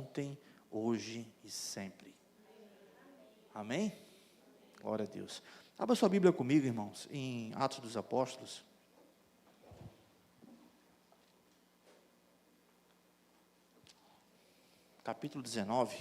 ontem, hoje e sempre. Amém? Glória a Deus. Abra sua Bíblia comigo, irmãos, em Atos dos Apóstolos. Capítulo 19.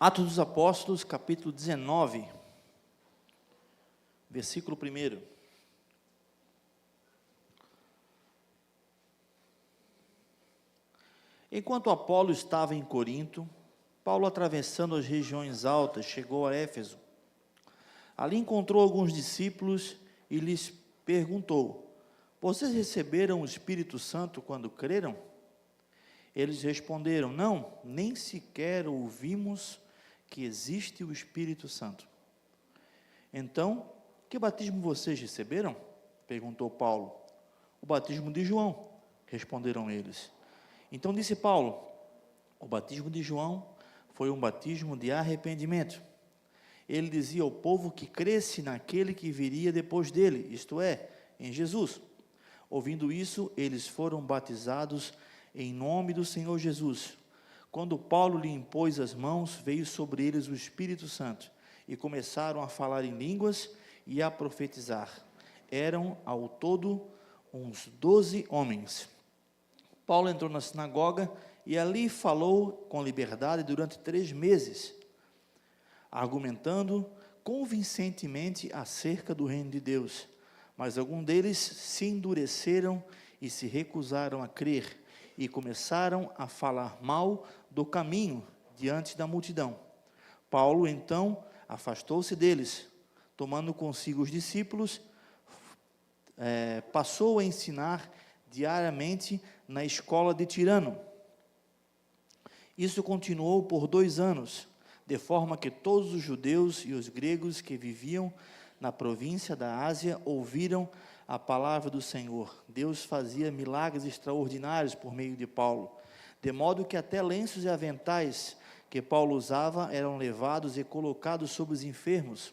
Atos dos Apóstolos, capítulo 19, versículo 1. Enquanto Apolo estava em Corinto, Paulo, atravessando as regiões altas, chegou a Éfeso. Ali encontrou alguns discípulos e lhes perguntou: vocês receberam o Espírito Santo quando creram? Eles responderam: não, nem sequer ouvimos que existe o Espírito Santo. Então, que batismo vocês receberam? Perguntou Paulo. O batismo de João, responderam eles. Então disse Paulo: o batismo de João foi um batismo de arrependimento. Ele dizia ao povo que cresce naquele que viria depois dele, isto é, em Jesus. Ouvindo isso, eles foram batizados em nome do Senhor Jesus. Quando Paulo lhe impôs as mãos, veio sobre eles o Espírito Santo, e começaram a falar em línguas e a profetizar. Eram, ao todo, uns 12 homens. Paulo entrou na sinagoga e ali falou com liberdade durante 3 meses, argumentando convincentemente acerca do reino de Deus. Mas alguns deles se endureceram e se recusaram a crer, e começaram a falar mal do caminho diante da multidão. Paulo, então, afastou-se deles, tomando consigo os discípulos, passou a ensinar diariamente na escola de Tirano. Isso continuou por 2 anos, de forma que todos os judeus e os gregos que viviam na província da Ásia ouviram a palavra do Senhor. Deus fazia milagres extraordinários por meio de Paulo, de modo que até lenços e aventais que Paulo usava eram levados e colocados sobre os enfermos.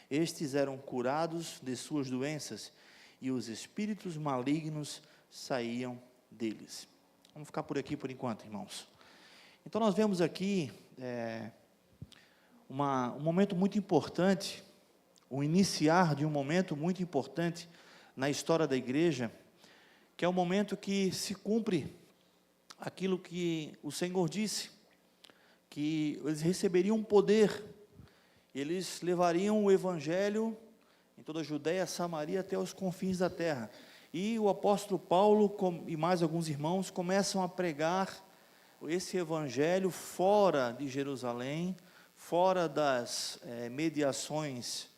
Estes eram curados de suas doenças, e os espíritos malignos saíam deles. Vamos ficar por aqui por enquanto, irmãos. Então nós vemos aqui um momento muito importante, o iniciar de um momento muito importante na história da igreja, que é o momento que se cumpre aquilo que o Senhor disse, que eles receberiam poder, eles levariam o evangelho em toda a Judéia, Samaria, até os confins da terra. E o apóstolo Paulo e mais alguns irmãos começam a pregar esse evangelho fora de Jerusalém, fora das mediações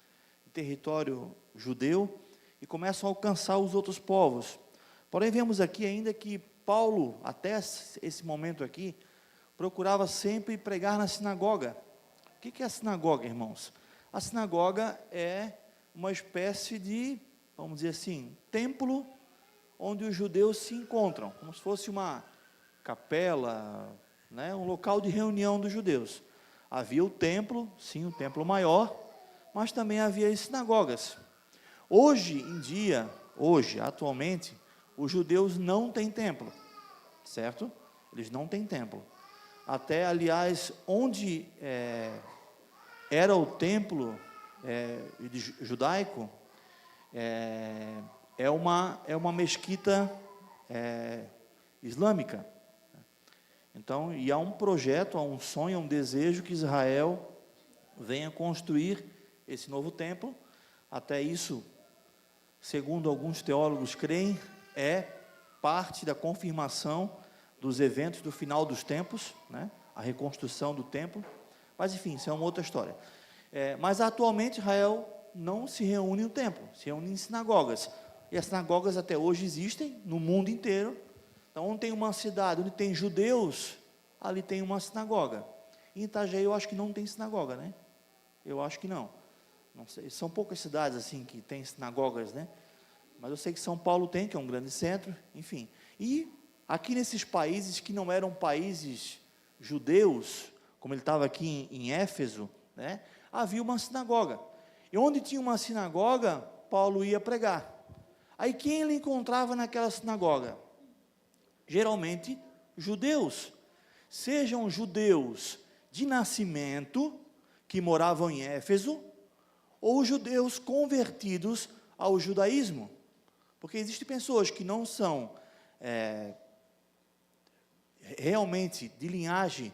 do território judeu, e começam a alcançar os outros povos. Porém, vemos aqui ainda que Paulo, até esse momento aqui, procurava sempre pregar na sinagoga. O que é a sinagoga, irmãos? A sinagoga é uma espécie de, vamos dizer assim, templo onde os judeus se encontram, como se fosse uma capela, né, um local de reunião dos judeus. Havia o templo, sim, o templo maior, mas também havia as sinagogas. Hoje em dia, atualmente, os judeus não têm templo, certo? Eles não têm templo. Até, aliás, onde era o templo judaico, é uma mesquita islâmica. Então, e há um projeto, há um sonho, há um desejo que Israel venha construir esse novo templo. Até isso, segundo alguns teólogos creem, é parte da confirmação dos eventos do final dos tempos, né? A reconstrução do templo. Mas enfim, isso é uma outra história. Mas atualmente Israel não se reúne no templo, se reúne em sinagogas. E as sinagogas até hoje existem no mundo inteiro. Então, onde tem uma cidade, onde tem judeus, ali tem uma sinagoga. Em Itajaí, eu acho que não tem sinagoga, né? Eu acho que não. Não sei, são poucas cidades assim que tem sinagogas, né? Mas eu sei que São Paulo tem, que é um grande centro, enfim. E aqui nesses países que não eram países judeus, como ele estava aqui em Éfeso, né? Havia uma sinagoga. E onde tinha uma sinagoga, Paulo ia pregar. Aí quem ele encontrava naquela sinagoga? Geralmente judeus. Sejam judeus de nascimento, que moravam em Éfeso, ou judeus convertidos ao judaísmo. Porque existem pessoas que não são realmente de linhagem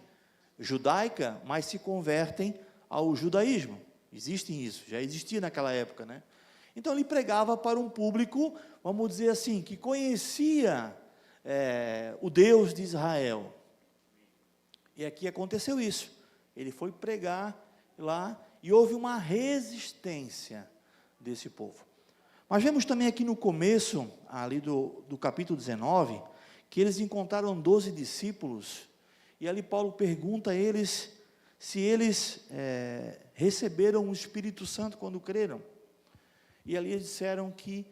judaica, mas se convertem ao judaísmo. Existem isso, já existia naquela época, né? Então ele pregava para um público, vamos dizer assim, que conhecia o Deus de Israel. E aqui aconteceu isso. Ele foi pregar lá e houve uma resistência desse povo. Mas vemos também aqui no começo, ali do capítulo 19, que eles encontraram 12 discípulos, e ali Paulo pergunta a eles se eles receberam o Espírito Santo quando creram. E ali eles disseram que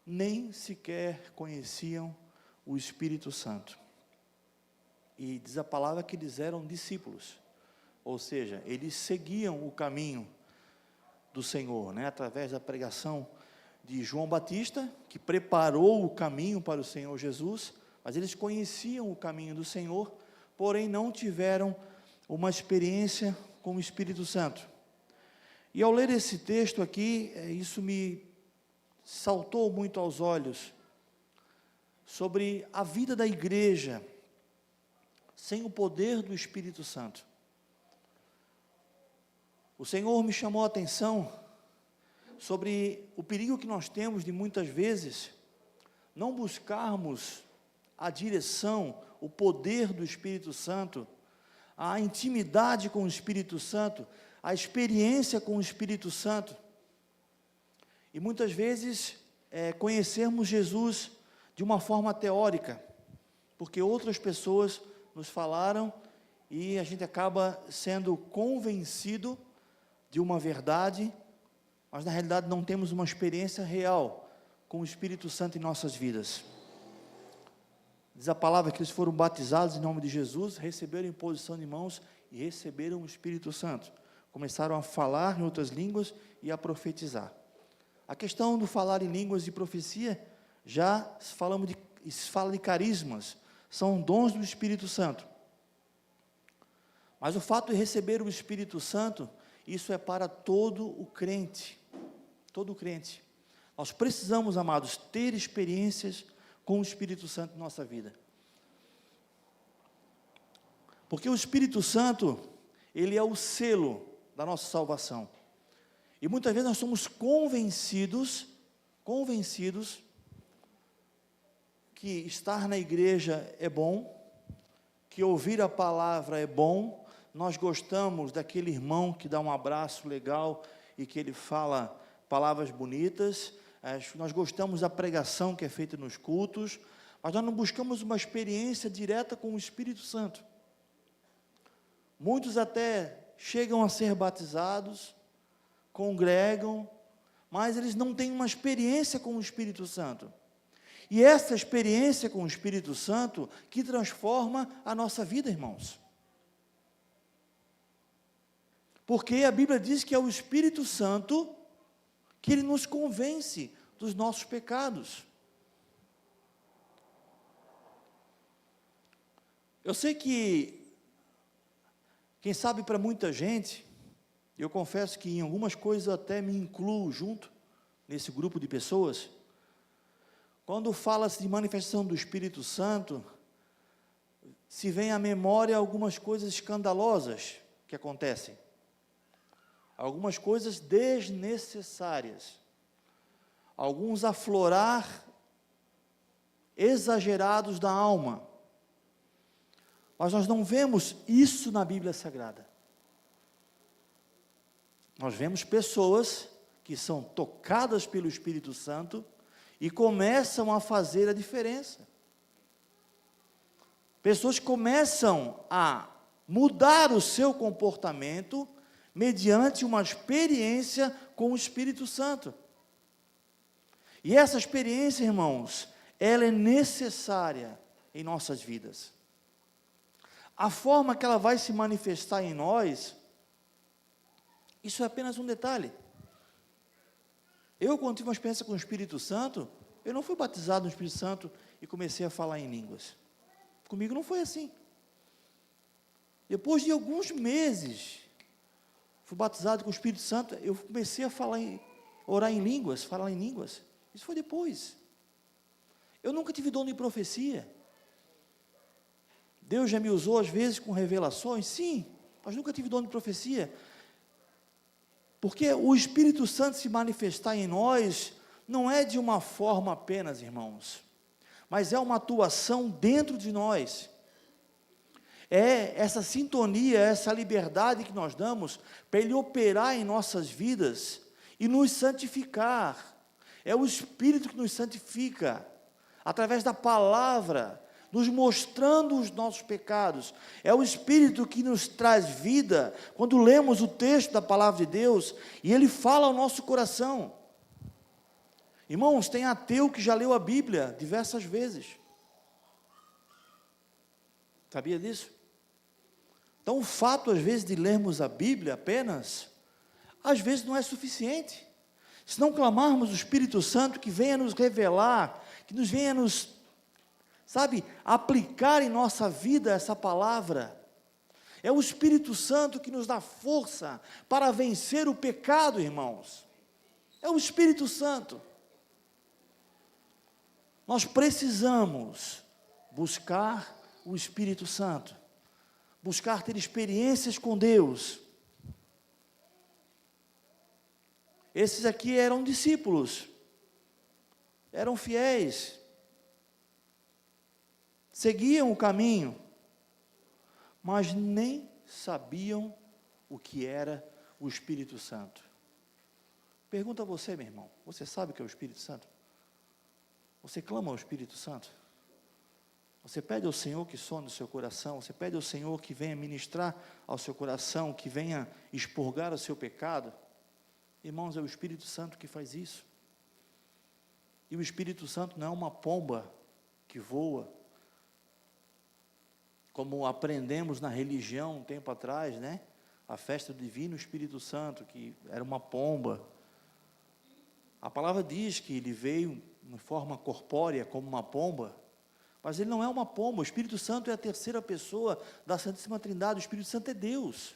nem sequer conheciam o Espírito Santo. E diz a palavra que eles eram discípulos, ou seja, eles seguiam o caminho do Senhor, né, através da pregação de João Batista, que preparou o caminho para o Senhor Jesus, mas eles conheciam o caminho do Senhor, porém não tiveram uma experiência com o Espírito Santo. E ao ler esse texto aqui, isso me saltou muito aos olhos, sobre a vida da igreja, sem o poder do Espírito Santo. O Senhor me chamou a atenção sobre o perigo que nós temos de muitas vezes não buscarmos a direção, o poder do Espírito Santo, a intimidade com o Espírito Santo, a experiência com o Espírito Santo. E muitas vezes conhecermos Jesus de uma forma teórica, porque outras pessoas nos falaram e a gente acaba sendo convencido de uma verdade, mas na realidade não temos uma experiência real com o Espírito Santo em nossas vidas. Diz a palavra que eles foram batizados em nome de Jesus, receberam imposição de mãos e receberam o Espírito Santo. Começaram a falar em outras línguas e a profetizar. A questão do falar em línguas e profecia, já fala de carismas, são dons do Espírito Santo. Mas o fato de receber o Espírito Santo, isso é para todo o crente. Todo o crente. Nós precisamos, amados, ter experiências com o Espírito Santo em nossa vida. Porque o Espírito Santo, ele é o selo da nossa salvação. E muitas vezes nós somos convencidos que estar na igreja é bom, que ouvir a palavra é bom, nós gostamos daquele irmão que dá um abraço legal e que ele fala palavras bonitas, nós gostamos da pregação que é feita nos cultos, mas nós não buscamos uma experiência direta com o Espírito Santo. Muitos até chegam a ser batizados, congregam, mas eles não têm uma experiência com o Espírito Santo. E essa experiência com o Espírito Santo que transforma a nossa vida, irmãos. Porque a Bíblia diz que é o Espírito Santo que ele nos convence dos nossos pecados. Eu sei que, quem sabe para muita gente, eu confesso que em algumas coisas eu até me incluo junto nesse grupo de pessoas. Quando fala-se de manifestação do Espírito Santo, se vem à memória algumas coisas escandalosas que acontecem. Algumas coisas desnecessárias. Alguns aflorar exagerados da alma. Mas nós não vemos isso na Bíblia Sagrada. Nós vemos pessoas que são tocadas pelo Espírito Santo e começam a fazer a diferença. Pessoas começam a mudar o seu comportamento mediante uma experiência com o Espírito Santo. E essa experiência, irmãos, ela é necessária em nossas vidas. A forma que ela vai se manifestar em nós, isso é apenas um detalhe. Eu, quando tive uma experiência com o Espírito Santo, eu não fui batizado no Espírito Santo e comecei a falar em línguas. Comigo não foi assim. Depois de alguns meses, fui batizado com o Espírito Santo, eu comecei a orar em línguas, falar em línguas. Isso foi depois. Eu nunca tive dom de profecia. Deus já me usou às vezes com revelações, sim, mas nunca tive dom de profecia. Porque o Espírito Santo se manifestar em nós, não é de uma forma apenas, irmãos, mas é uma atuação dentro de nós. É essa sintonia, essa liberdade que nós damos para Ele operar em nossas vidas e nos santificar. É o Espírito que nos santifica, através da palavra, nos mostrando os nossos pecados. É o Espírito que nos traz vida, quando lemos o texto da palavra de Deus, e Ele fala ao nosso coração. Irmãos, tem ateu que já leu a Bíblia diversas vezes. Sabia disso? Então, o fato, às vezes, de lermos a Bíblia apenas, às vezes não é suficiente. Se não clamarmos o Espírito Santo que venha nos revelar, que nos venha nos, aplicar em nossa vida essa palavra. É o Espírito Santo que nos dá força para vencer o pecado, irmãos. É o Espírito Santo. Nós precisamos buscar o Espírito Santo, buscar ter experiências com Deus. Esses aqui eram discípulos, eram fiéis, seguiam o caminho, mas nem sabiam o que era o Espírito Santo. Pergunta a você, meu irmão, você sabe o que é o Espírito Santo? Você clama ao Espírito Santo? Você pede ao Senhor que sonde o seu coração, você pede ao Senhor que venha ministrar ao seu coração, que venha expurgar o seu pecado? Irmãos, é o Espírito Santo que faz isso. E o Espírito Santo não é uma pomba que voa, como aprendemos na religião um tempo atrás, né? A festa do Divino Espírito Santo, que era uma pomba. A palavra diz que ele veio em forma corpórea como uma pomba, mas ele não é uma pomba. O Espírito Santo é a terceira pessoa da Santíssima Trindade. O Espírito Santo é Deus,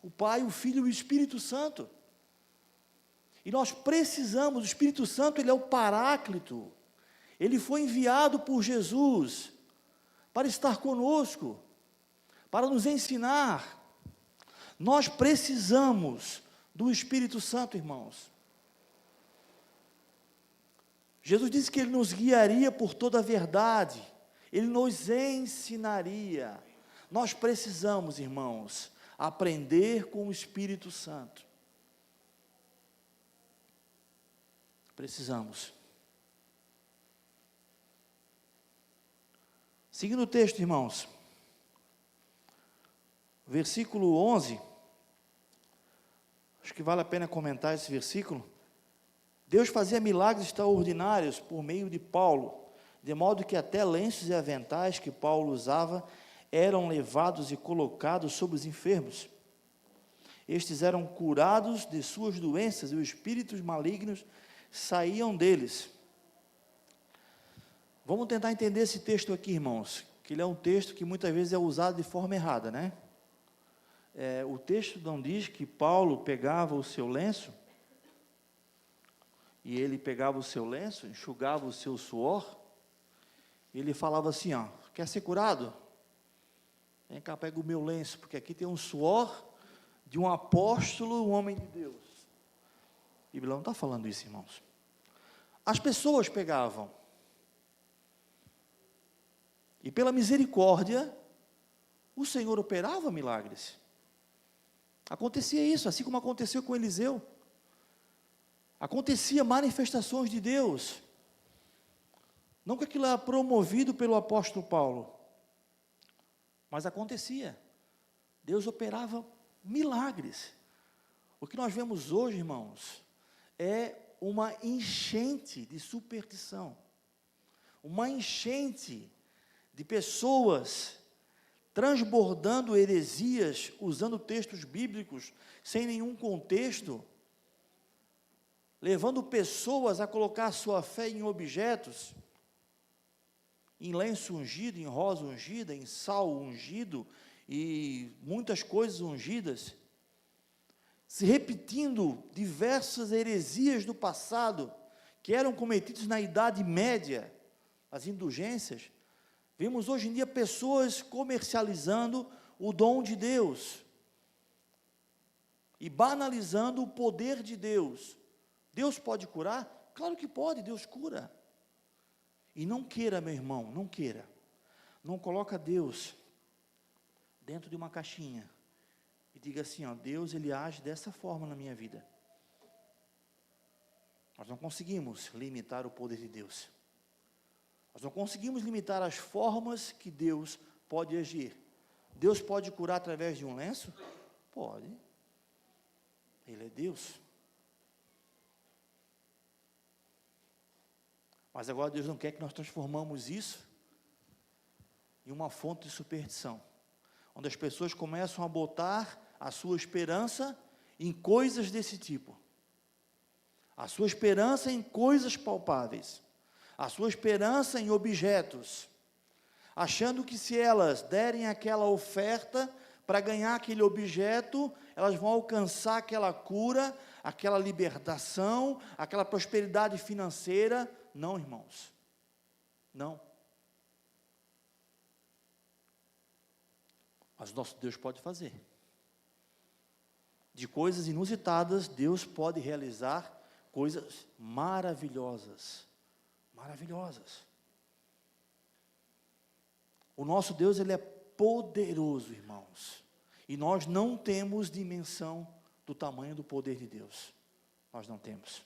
o Pai, o Filho e o Espírito Santo. E nós precisamos, o Espírito Santo, ele é o Paráclito, ele foi enviado por Jesus para estar conosco, para nos ensinar. Nós precisamos do Espírito Santo, irmãos. Jesus disse que Ele nos guiaria por toda a verdade, Ele nos ensinaria. Nós precisamos, irmãos, aprender com o Espírito Santo. Precisamos. Seguindo o texto, irmãos, versículo 11, acho que vale a pena comentar esse versículo. Deus fazia milagres extraordinários por meio de Paulo, de modo que até lenços e aventais que Paulo usava eram levados e colocados sobre os enfermos. Estes eram curados de suas doenças e os espíritos malignos saíam deles. Vamos tentar entender esse texto aqui, irmãos, que ele é um texto que muitas vezes é usado de forma errada, né? O texto não diz que Paulo pegava o seu lenço, e ele pegava o seu lenço, enxugava o seu suor, e ele falava assim, ó, quer ser curado? Vem cá, pega o meu lenço, porque aqui tem um suor de um apóstolo, um homem de Deus. A Bíblia não está falando isso, irmãos. As pessoas pegavam, e pela misericórdia, o Senhor operava milagres. Acontecia isso, assim como aconteceu com Eliseu. Acontecia manifestações de Deus. Não que aquilo era promovido pelo apóstolo Paulo, mas acontecia. Deus operava milagres. O que nós vemos hoje, irmãos, é uma enchente de superstição, uma enchente de pessoas transbordando heresias, usando textos bíblicos sem nenhum contexto, levando pessoas a colocar sua fé em objetos, em lenço ungido, em rosa ungida, em sal ungido e muitas coisas ungidas, se repetindo diversas heresias do passado, que eram cometidas na Idade Média, as indulgências. Vemos hoje em dia pessoas comercializando o dom de Deus, e banalizando o poder de Deus. Deus pode curar? Claro que pode, Deus cura. E não queira, meu irmão, não queira, não coloca Deus dentro de uma caixinha, e diga assim, ó, Deus, Ele age dessa forma na minha vida. Nós não conseguimos limitar o poder de Deus. Nós não conseguimos limitar as formas que Deus pode agir. Deus pode curar através de um lenço? Pode. Ele é Deus. Mas agora Deus não quer que nós transformamos isso em uma fonte de superstição, onde as pessoas começam a botar a sua esperança em coisas desse tipo, a sua esperança em coisas palpáveis, a sua esperança em objetos, achando que se elas derem aquela oferta para ganhar aquele objeto, elas vão alcançar aquela cura, aquela libertação, aquela prosperidade financeira. Não, irmãos, não. Mas o nosso Deus pode fazer. De coisas inusitadas, Deus pode realizar coisas maravilhosas. Maravilhosas. O nosso Deus, Ele é poderoso, irmãos. E nós não temos dimensão do tamanho do poder de Deus. Nós não temos.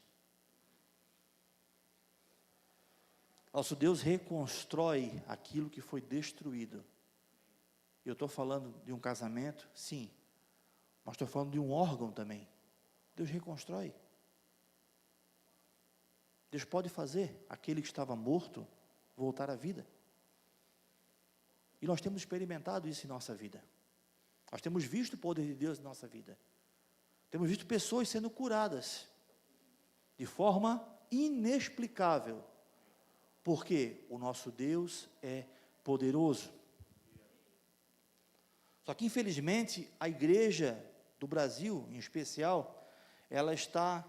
Nosso Deus reconstrói aquilo que foi destruído. Eu estou falando de um casamento? Sim. Mas estou falando de um órgão também. Deus reconstrói. Deus pode fazer aquele que estava morto voltar à vida. E nós temos experimentado isso em nossa vida. Nós temos visto o poder de Deus em nossa vida. Temos visto pessoas sendo curadas de forma inexplicável. Porque o nosso Deus é poderoso. Só que, infelizmente, a igreja do Brasil, em especial, ela está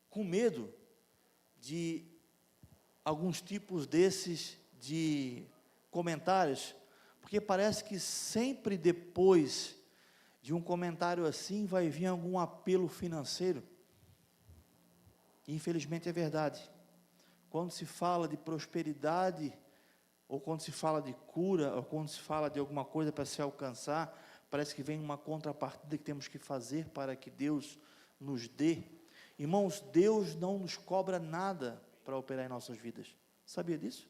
com medo de alguns tipos desses de comentários, porque parece que sempre depois de um comentário assim, vai vir algum apelo financeiro. E, infelizmente, é verdade. Quando se fala de prosperidade, ou quando se fala de cura, ou quando se fala de alguma coisa para se alcançar, parece que vem uma contrapartida que temos que fazer para que Deus nos dê. Irmãos, Deus não nos cobra nada para operar em nossas vidas. Sabia disso?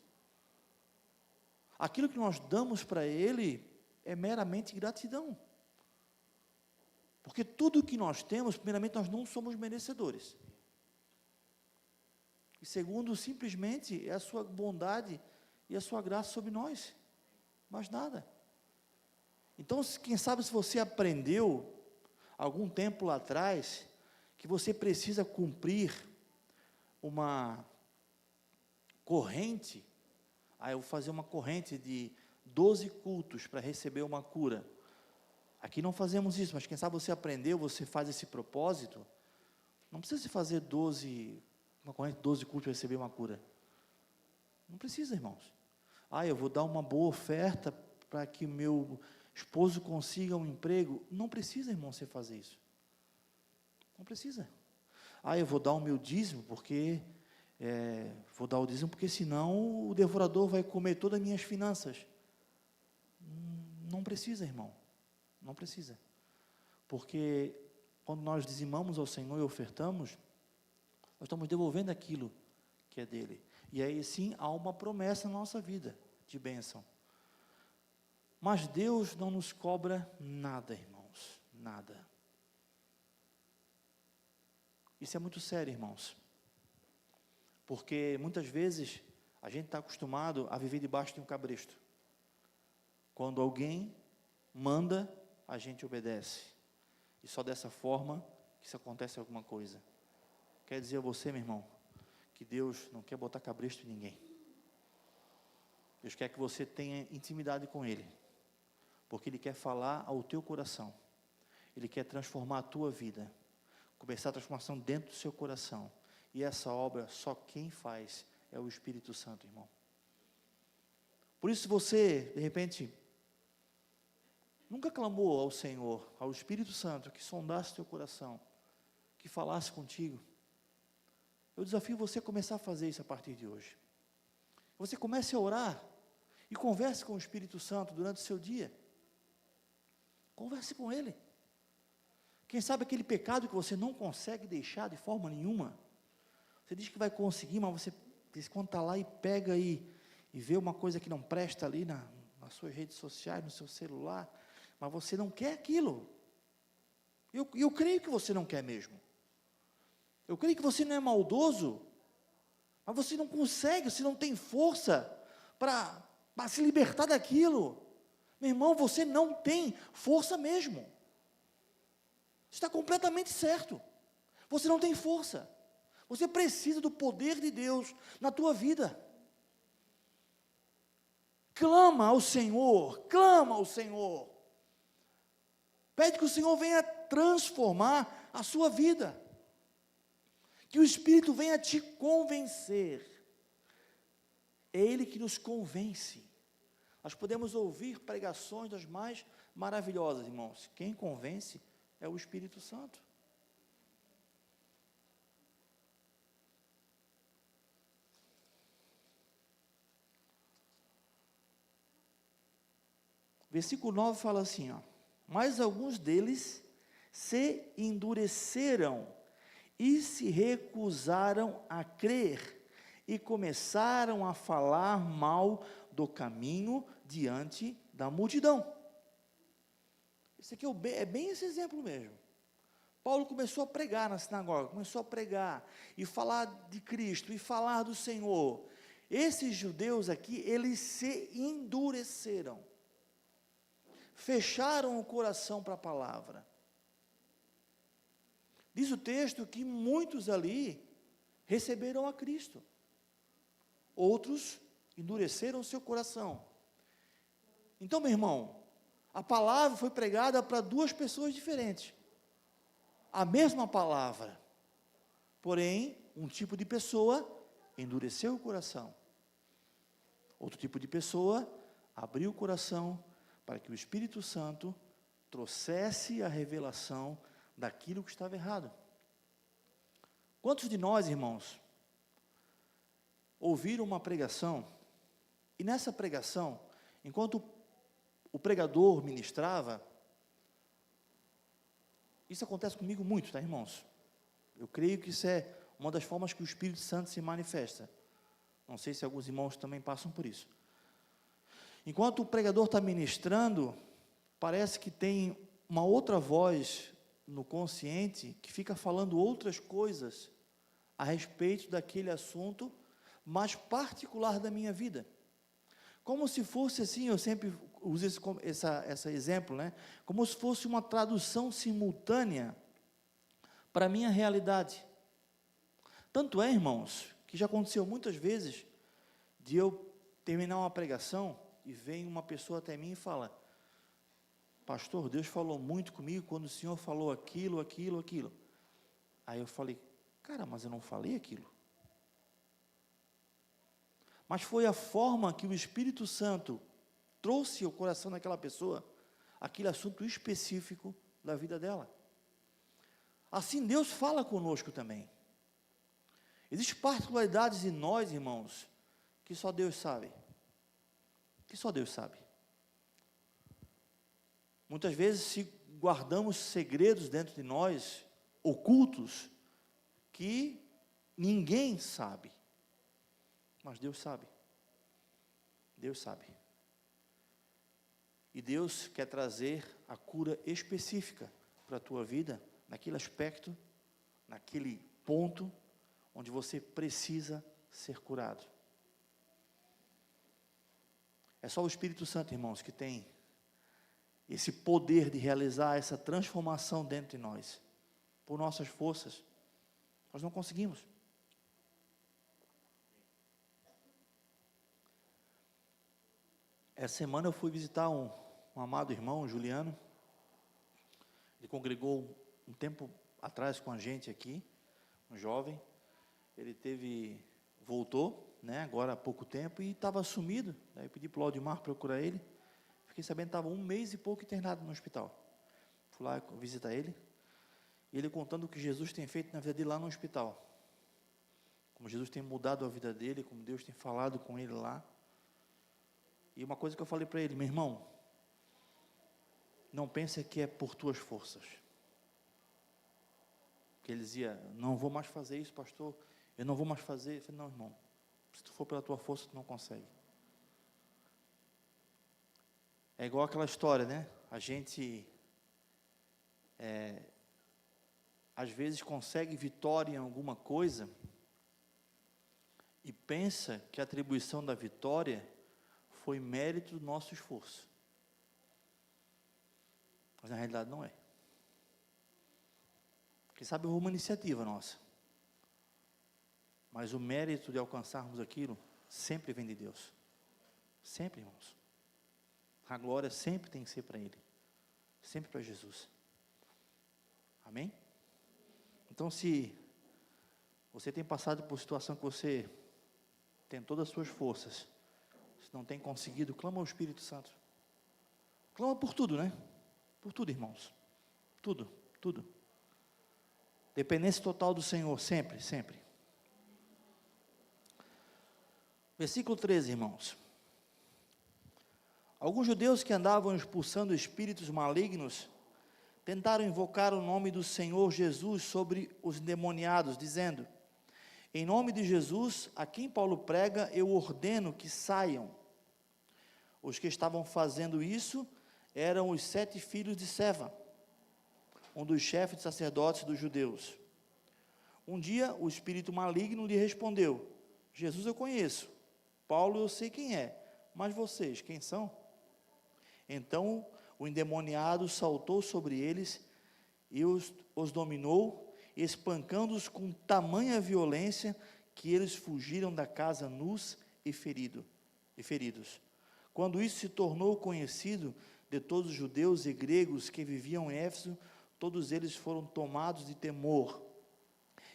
Aquilo que nós damos para Ele é meramente gratidão. Porque tudo que nós temos, primeiramente, nós não somos merecedores. E segundo, simplesmente, é a sua bondade e a sua graça sobre nós. Mais nada. Então, quem sabe se você aprendeu, algum tempo lá atrás, que você precisa cumprir uma corrente. Eu vou fazer uma corrente de 12 cultos para receber uma cura. Aqui não fazemos isso, mas quem sabe você aprendeu, você faz esse propósito. Não precisa se fazer uma corrente de 12 cultos para receber uma cura. Não precisa, irmãos. Eu vou dar uma boa oferta para que meu esposo consiga um emprego. Não precisa, irmão, você fazer isso. Não precisa. Eu vou dar o meu dízimo, porque senão o devorador vai comer todas as minhas finanças. Não precisa, irmão. Não precisa. Porque quando nós dizimamos ao Senhor e ofertamos, nós estamos devolvendo aquilo que é dele. E aí sim, há uma promessa na nossa vida, de bênção. Mas Deus não nos cobra nada, irmãos, nada. Isso é muito sério, irmãos. Porque muitas vezes a gente está acostumado a viver debaixo de um cabresto. Quando alguém manda, a gente obedece. E só dessa forma que isso acontece alguma coisa. Quer dizer a você, meu irmão, que Deus não quer botar cabresto em ninguém. Deus quer que você tenha intimidade com Ele. Porque Ele quer falar ao teu coração. Ele quer transformar a tua vida. Começar a transformação dentro do seu coração. E essa obra, só quem faz é o Espírito Santo, irmão. Por isso, se você, de repente, nunca clamou ao Senhor, ao Espírito Santo, que sondasse teu coração, que falasse contigo, eu desafio você a começar a fazer isso a partir de hoje. Você comece a orar e converse com o Espírito Santo durante o seu dia. Converse com Ele. Quem sabe aquele pecado que você não consegue deixar de forma nenhuma. Você diz que vai conseguir, mas você, quando está lá e pega e vê uma coisa que não presta ali nas suas redes sociais, no seu celular, mas você não quer aquilo. Eu creio que você não quer mesmo. Eu creio que você não é maldoso, mas você não consegue, você não tem força para se libertar daquilo. Meu irmão, você não tem força mesmo. Está completamente certo. Você não tem força. Você precisa do poder de Deus na tua vida. Clama ao Senhor, clama ao Senhor. Pede que o Senhor venha transformar a sua vida. Que o Espírito venha te convencer. É Ele que nos convence. Nós podemos ouvir pregações das mais maravilhosas, irmãos. Quem convence é o Espírito Santo. Versículo 9 fala assim, ó: mas alguns deles se endureceram e se recusaram a crer, e começaram a falar mal do caminho diante da multidão. Esse aqui é bem esse exemplo mesmo. Paulo começou a pregar na sinagoga, começou a pregar, e falar de Cristo, e falar do Senhor. Esses judeus aqui, eles se endureceram, fecharam o coração para a palavra. Diz o texto que muitos ali receberam a Cristo. Outros endureceram o seu coração. Então, meu irmão, a palavra foi pregada para duas pessoas diferentes. A mesma palavra. Porém, um tipo de pessoa endureceu o coração. Outro tipo de pessoa abriu o coração para que o Espírito Santo trouxesse a revelação daquilo que estava errado. Quantos de nós, irmãos, ouviram uma pregação, e nessa pregação, enquanto o pregador ministrava, isso acontece comigo muito, tá, irmãos? Eu creio que isso é uma das formas que o Espírito Santo se manifesta. Não sei se alguns irmãos também passam por isso. Enquanto o pregador está ministrando, parece que tem uma outra voz no consciente que fica falando outras coisas a respeito daquele assunto mais particular da minha vida. Como se fosse assim, eu sempre uso esse exemplo, né? Como se fosse uma tradução simultânea para a minha realidade. Tanto é, irmãos, que já aconteceu muitas vezes de eu terminar uma pregação e vem uma pessoa até mim e fala: pastor, Deus falou muito comigo quando o senhor falou aquilo. Aí eu falei: cara, mas eu não falei aquilo. Mas foi a forma que o Espírito Santo trouxe ao coração daquela pessoa, aquele assunto específico da vida dela. Assim Deus fala conosco também. Existem particularidades em nós, irmãos, que só Deus sabe. Que só Deus sabe. Muitas vezes se guardamos segredos dentro de nós, ocultos, que Ninguém sabe. Mas Deus sabe. Deus sabe. E Deus quer trazer a cura específica para a tua vida, naquele aspecto, naquele ponto, onde você precisa ser curado. É só o Espírito Santo, irmãos, que tem esse poder de realizar essa transformação dentro de nós. Por nossas forças, nós não conseguimos. Essa semana eu fui visitar um amado irmão, Juliano. Ele congregou um tempo atrás com a gente aqui, um jovem. Ele voltou, né, agora há pouco tempo, e estava sumido. Daí eu pedi para o Aldimar procurar ele. Fiquei sabendo que estava 1 mês e pouco internado no hospital. Fui lá visitar ele. E ele contando o que Jesus tem feito na vida dele lá no hospital. Como Jesus tem mudado a vida dele, como Deus tem falado com ele lá. E uma coisa que eu falei para ele: meu irmão, não pense que é por tuas forças. Porque ele dizia: não vou mais fazer isso, pastor, eu não vou mais fazer. Eu falei: não, irmão, se tu for pela tua força, tu não consegue. É igual aquela história, né? A gente, às vezes consegue vitória em alguma coisa e pensa que a atribuição da vitória foi mérito do nosso esforço. Mas na realidade não é. Quem sabe houve uma iniciativa nossa. Mas o mérito de alcançarmos aquilo sempre vem de Deus. Sempre, irmãos. A glória sempre tem que ser para Ele. Sempre para Jesus. Amém? Então, se você tem passado por situação que você tem todas as suas forças, se não tem conseguido, clama ao Espírito Santo. Clama por tudo, né? Por tudo, irmãos. Tudo, tudo. Dependência total do Senhor, sempre, sempre. Versículo 13, irmãos. Alguns judeus que andavam expulsando espíritos malignos tentaram invocar o nome do Senhor Jesus sobre os endemoniados, dizendo: em nome de Jesus, a quem Paulo prega, eu ordeno que saiam. Os que estavam fazendo isso eram os 7 filhos de Seva, um dos chefes de sacerdotes dos judeus. Um dia, o espírito maligno lhe respondeu: Jesus eu conheço, Paulo eu sei quem é, mas vocês, quem são? Então, o endemoniado saltou sobre eles e os dominou, espancando-os com tamanha violência que eles fugiram da casa nus e feridos. Quando isso se tornou conhecido de todos os judeus e gregos que viviam em Éfeso, todos eles foram tomados de temor,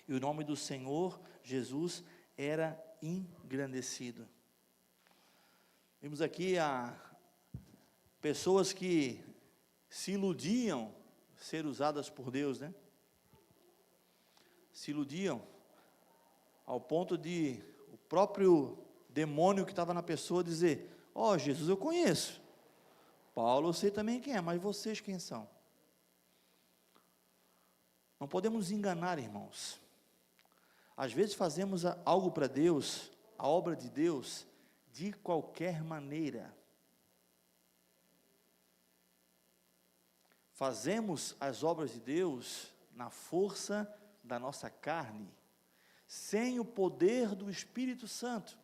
e o nome do Senhor Jesus era engrandecido. Vimos aqui pessoas que se iludiam ser usadas por Deus, né? Se iludiam ao ponto de o próprio demônio que estava na pessoa dizer: ó, Jesus eu conheço, Paulo eu sei também quem é, mas vocês quem são? Não podemos nos enganar, irmãos. Às vezes fazemos algo para Deus, a obra de Deus, de qualquer maneira. Fazemos as obras de Deus na força da nossa carne, sem o poder do Espírito Santo.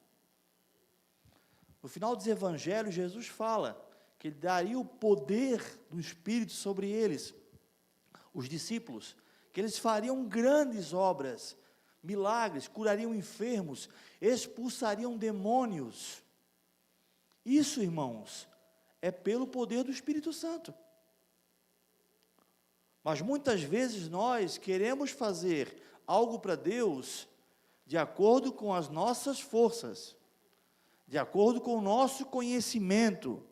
No final dos evangelhos, Jesus fala que Ele daria o poder do Espírito sobre eles, os discípulos, que eles fariam grandes obras, milagres, curariam enfermos, expulsariam demônios. Isso, irmãos, é pelo poder do Espírito Santo. Mas muitas vezes nós queremos fazer algo para Deus de acordo com as nossas forças, de acordo com o nosso conhecimento,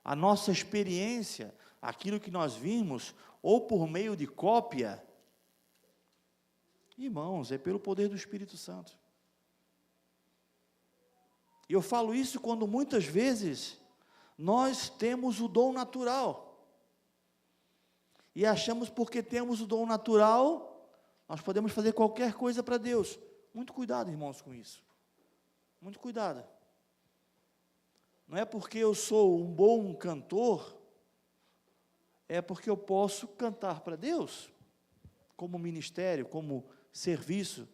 a nossa experiência, aquilo que nós vimos, ou por meio de cópia. Irmãos, é pelo poder do Espírito Santo. E eu falo isso quando muitas vezes nós temos o dom natural. E achamos porque temos o dom natural, nós podemos fazer qualquer coisa para Deus. Muito cuidado, irmãos, com isso. Muito cuidado. Não é porque eu sou um bom cantor, é porque eu posso cantar para Deus, como ministério, como serviço.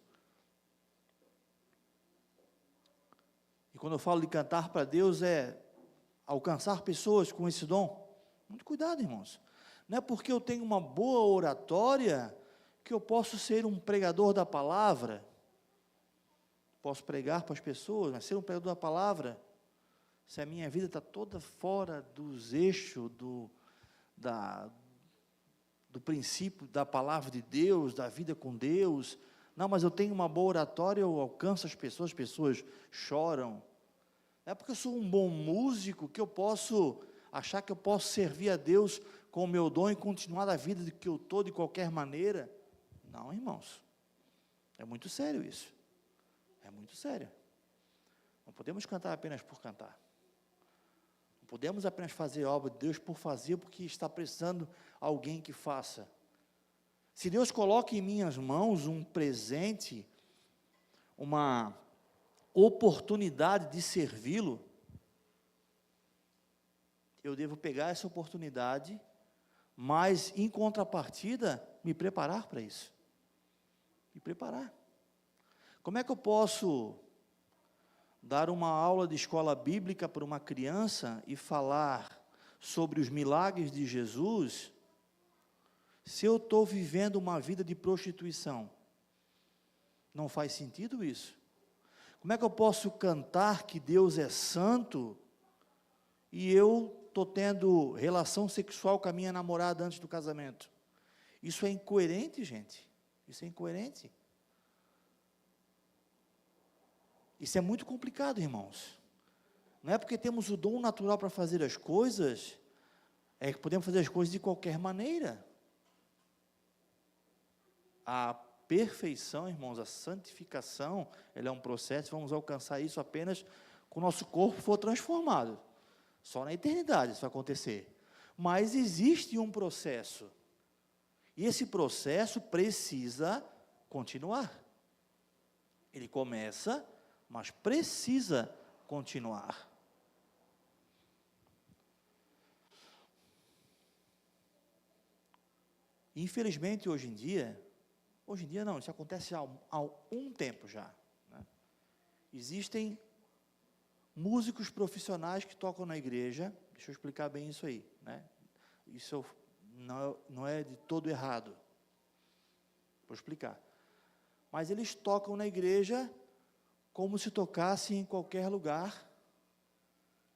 E quando eu falo de cantar para Deus, é alcançar pessoas com esse dom. Muito cuidado, irmãos. Não é porque eu tenho uma boa oratória que eu posso ser um pregador da palavra. Posso pregar para as pessoas, mas ser um pregador da palavra, se a minha vida está toda fora dos eixos do princípio da palavra de Deus, da vida com Deus. Não, mas eu tenho uma boa oratória, eu alcanço as pessoas choram. Não é porque eu sou um bom músico que eu posso achar que eu posso servir a Deus com o meu dom e continuar a vida de que eu estou de qualquer maneira. Não, irmãos. É muito sério isso. É muito sério. Não podemos cantar apenas por cantar. Não podemos apenas fazer a obra de Deus por fazer, porque está precisando alguém que faça. Se Deus coloca em minhas mãos um presente, uma oportunidade de servi-lo, eu devo pegar essa oportunidade, mas em contrapartida, me preparar para isso. Me preparar. Como é que eu posso dar uma aula de escola bíblica para uma criança e falar sobre os milagres de Jesus, se eu estou vivendo uma vida de prostituição? Não faz sentido isso. Como é que eu posso cantar que Deus é santo e eu estou tendo relação sexual com a minha namorada antes do casamento? Isso é incoerente, gente. Isso é incoerente. Isso é muito complicado, irmãos. Não é porque temos o dom natural para fazer as coisas, é que podemos fazer as coisas de qualquer maneira. A perfeição, irmãos, a santificação, ela é um processo, vamos alcançar isso apenas quando o nosso corpo for transformado. Só na eternidade isso vai acontecer. Mas existe um processo. E esse processo precisa continuar. Ele começa, mas precisa continuar. Infelizmente, hoje em dia não, isso acontece há um tempo já, né? Existem músicos profissionais que tocam na igreja, deixa eu explicar bem isso aí, né? Isso não é de todo errado, vou explicar. Mas eles tocam na igreja como se tocassem em qualquer lugar,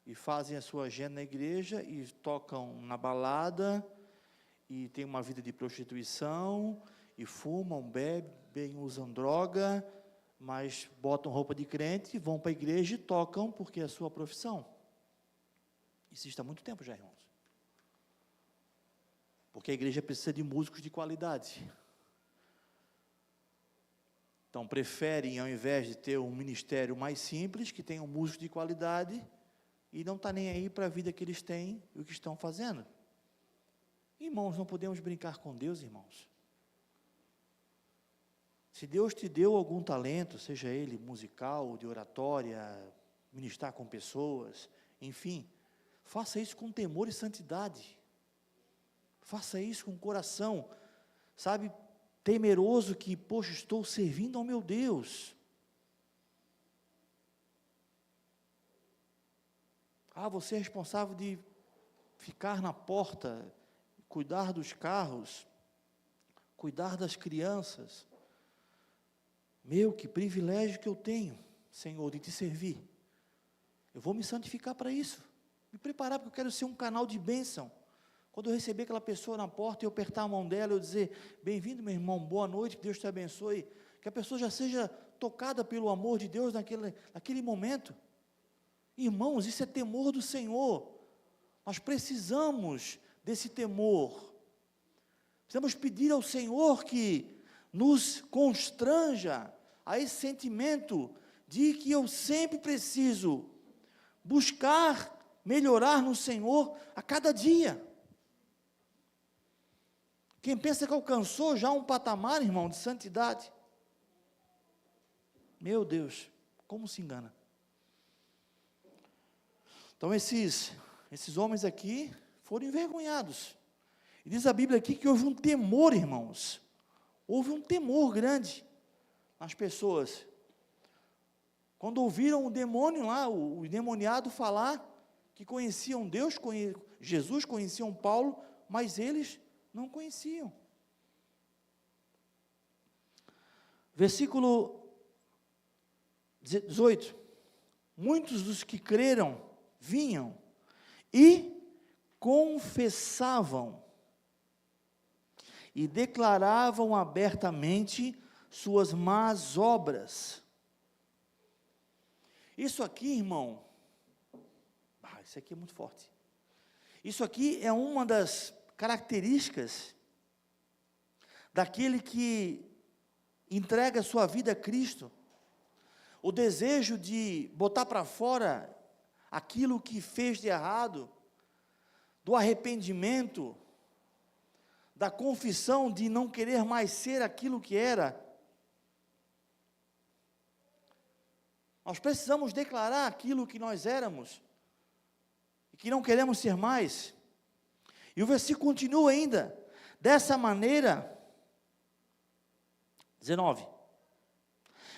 e fazem a sua agenda na igreja, e tocam na balada, e tem uma vida de prostituição, e fumam, bebem, usam droga, mas botam roupa de crente, vão para a igreja e tocam porque é a sua profissão. Isso está há muito tempo já, irmãos. Porque a igreja precisa de músicos de qualidade. Então, preferem, ao invés de ter um ministério mais simples, que tenha um músico de qualidade, e não está nem aí para a vida que eles têm e o que estão fazendo. Irmãos, não podemos brincar com Deus, irmãos. Se Deus te deu algum talento, seja ele musical, de oratória, ministrar com pessoas, enfim, faça isso com temor e santidade. Faça isso com coração, sabe, temeroso que, poxa, estou servindo ao meu Deus. Você é responsável de ficar na porta, cuidar dos carros, cuidar das crianças. Meu, que privilégio que eu tenho, Senhor, de te servir. Eu vou me santificar para isso, me preparar, porque eu quero ser um canal de bênção. Quando eu receber aquela pessoa na porta e eu apertar a mão dela, eu dizer, bem-vindo, meu irmão, boa noite, que Deus te abençoe, que a pessoa já seja tocada pelo amor de Deus naquele momento. Irmãos, isso é temor do Senhor. Nós precisamos desse temor. Precisamos pedir ao Senhor que nos constranja a esse sentimento de que eu sempre preciso buscar melhorar no Senhor a cada dia. Quem pensa que alcançou já um patamar, irmão, de santidade, Meu Deus, como se engana. Então esses homens aqui foram envergonhados. E diz a Bíblia aqui que houve um temor, irmãos. Houve um temor grande nas pessoas. Quando ouviram o demônio lá, o endemoniado falar que conheciam Deus, Jesus, conheciam Paulo, mas eles não conheciam. Versículo 18. Muitos dos que creram vinham e confessavam e declaravam abertamente suas más obras. Isso aqui, irmão, isso aqui é muito forte. Isso aqui é uma das características daquele que entrega a sua vida a Cristo. O desejo de botar para fora aquilo que fez de errado, do arrependimento, da confissão de não querer mais ser aquilo que era. Nós precisamos declarar aquilo que nós éramos e que não queremos ser mais. E o versículo continua ainda, dessa maneira, 19,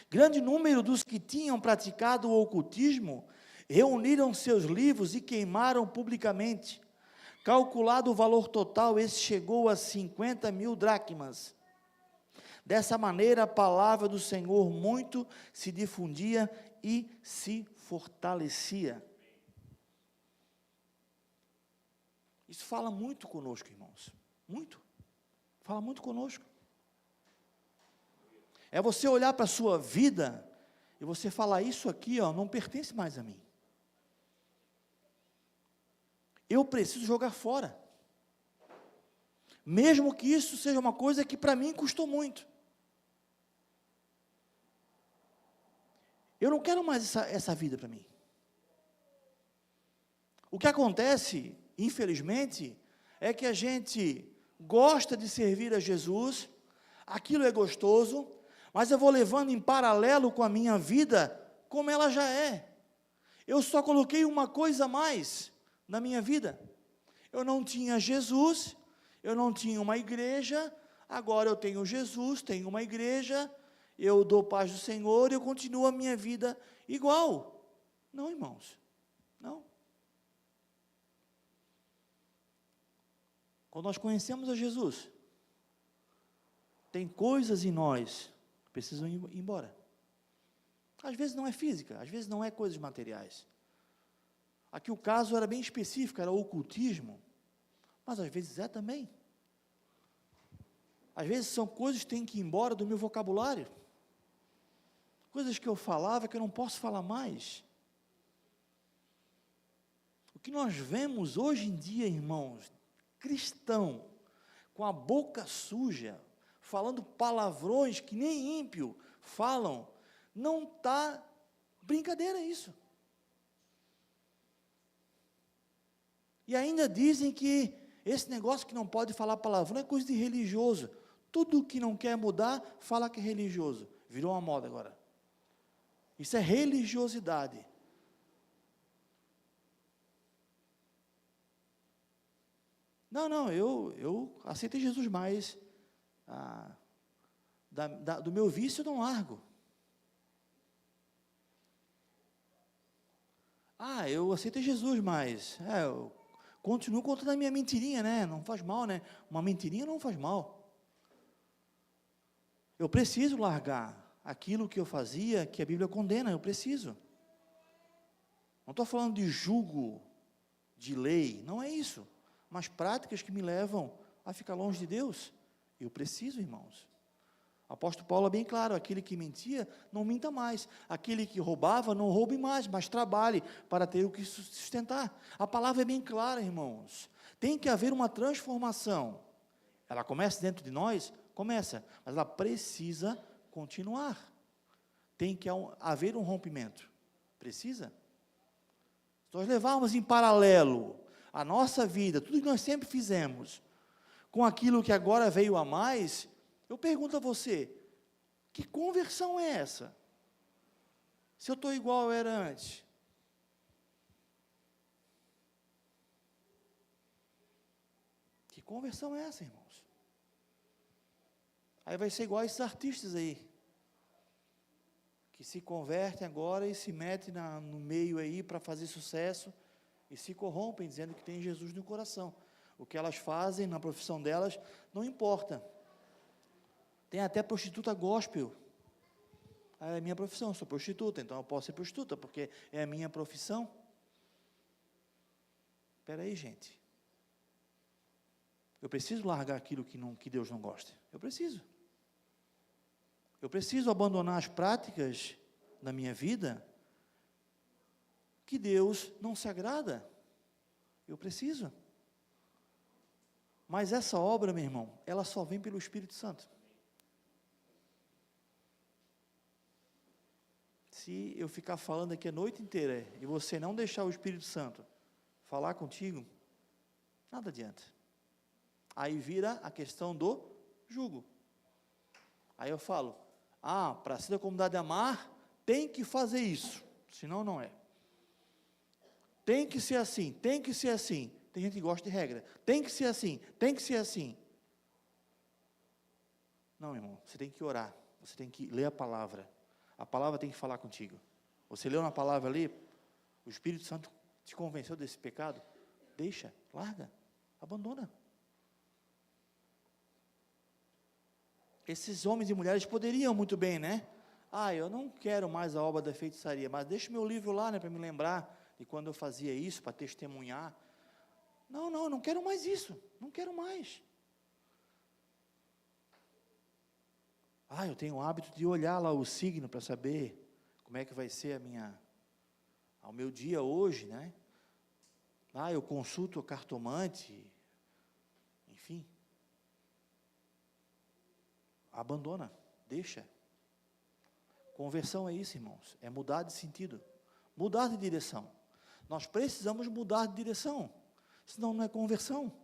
grande número dos que tinham praticado o ocultismo reuniram seus livros e queimaram publicamente. Calculado o valor total, esse chegou a 50.000 dracmas. Dessa maneira, a palavra do Senhor muito se difundia e se fortalecia. Isso fala muito conosco, irmãos. Muito. Fala muito conosco. É você olhar para a sua vida e você falar, isso aqui, não pertence mais a mim. Eu preciso jogar fora. Mesmo que isso seja uma coisa que para mim custou muito. Eu não quero mais essa vida para mim. O que acontece, infelizmente, é que a gente gosta de servir a Jesus, aquilo é gostoso, mas eu vou levando em paralelo com a minha vida, como ela já é. Eu só coloquei uma coisa a mais na minha vida. Eu não tinha Jesus, eu não tinha uma igreja, agora eu tenho Jesus, tenho uma igreja, eu dou paz do Senhor, eu continuo a minha vida igual. Não, irmãos, não. Quando nós conhecemos a Jesus, tem coisas em nós que precisam ir embora. Às vezes não é física, às vezes não é coisas materiais. Aqui o caso era bem específico, era o ocultismo, mas às vezes é também. Às vezes são coisas que têm que ir embora do meu vocabulário. Coisas que eu falava que eu não posso falar mais. O que nós vemos hoje em dia, irmãos, cristão, com a boca suja, falando palavrões que nem ímpio falam, não está brincadeira isso. E ainda dizem que esse negócio que não pode falar palavrão é coisa de religioso. Tudo que não quer mudar, fala que é religioso. Virou uma moda agora. Isso é religiosidade. Não, eu aceitei Jesus, mas do meu vício eu não largo. Eu aceitei Jesus, mas eu continuo contando a minha mentirinha, né? Não faz mal, né? Uma mentirinha não faz mal. Eu preciso largar aquilo que eu fazia, que a Bíblia condena, eu preciso. Não estou falando de jugo, de lei, não é isso. Mas práticas que me levam a ficar longe de Deus. Eu preciso, irmãos. O apóstolo Paulo é bem claro, aquele que mentia, não minta mais. Aquele que roubava, não roube mais, mas trabalhe para ter o que sustentar. A palavra é bem clara, irmãos. Tem que haver uma transformação. Ela começa dentro de nós? Começa, mas ela precisa continuar. Tem que haver um rompimento. Precisa? Se nós levarmos em paralelo a nossa vida, tudo que nós sempre fizemos, com aquilo que agora veio a mais, eu pergunto a você, que conversão é essa? Se eu estou igual eu era antes? Que conversão é essa, irmãos? Aí vai ser igual a esses artistas aí, que se convertem agora e se metem no meio aí para fazer sucesso, e se corrompem dizendo que tem Jesus no coração. O que elas fazem na profissão delas não importa. Tem até prostituta gospel. É a minha profissão, eu sou prostituta, então eu posso ser prostituta, porque é a minha profissão. Espera aí, gente. Eu preciso largar aquilo que Deus não gosta. Eu preciso. Eu preciso abandonar as práticas da minha vida que Deus não se agrada. Eu preciso. Mas essa obra, meu irmão, ela só vem pelo Espírito Santo. Se eu ficar falando aqui a noite inteira e você não deixar o Espírito Santo falar contigo, nada adianta. Aí vira a questão do jugo. Aí eu falo, para ser da comunidade amar, tem que fazer isso, senão não é. Tem que ser assim, tem que ser assim. Tem gente que gosta de regra. Tem que ser assim, tem que ser assim. Não, irmão, você tem que orar, você tem que ler a palavra. A palavra tem que falar contigo. Você leu na palavra ali, o Espírito Santo te convenceu desse pecado? Deixa, larga, abandona. Esses homens e mulheres poderiam muito bem, né? Eu não quero mais a obra da feitiçaria, mas deixa meu livro lá, né, para me lembrar de quando eu fazia isso, para testemunhar. Não quero mais isso, não quero mais. Eu tenho o hábito de olhar lá o signo para saber como é que vai ser ao meu dia hoje, né? Eu consulto o cartomante, enfim. Abandona, deixa. Conversão é isso, irmãos, é mudar de sentido, mudar de direção. Nós precisamos mudar de direção, senão não é conversão.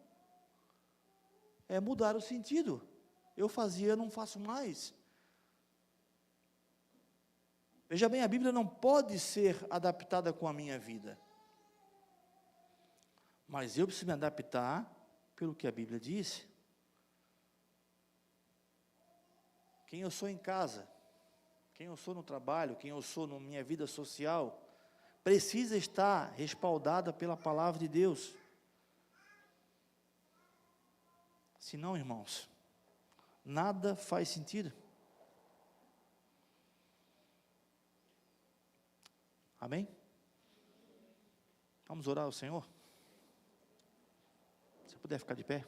É mudar o sentido. Eu fazia, não faço mais. Veja bem, a Bíblia não pode ser adaptada com a minha vida. Mas eu preciso me adaptar pelo que a Bíblia diz. Quem eu sou em casa, quem eu sou no trabalho, quem eu sou na minha vida social, precisa estar respaldada pela palavra de Deus. Senão, irmãos, nada faz sentido. Amém? Vamos orar ao Senhor? Se puder ficar de pé.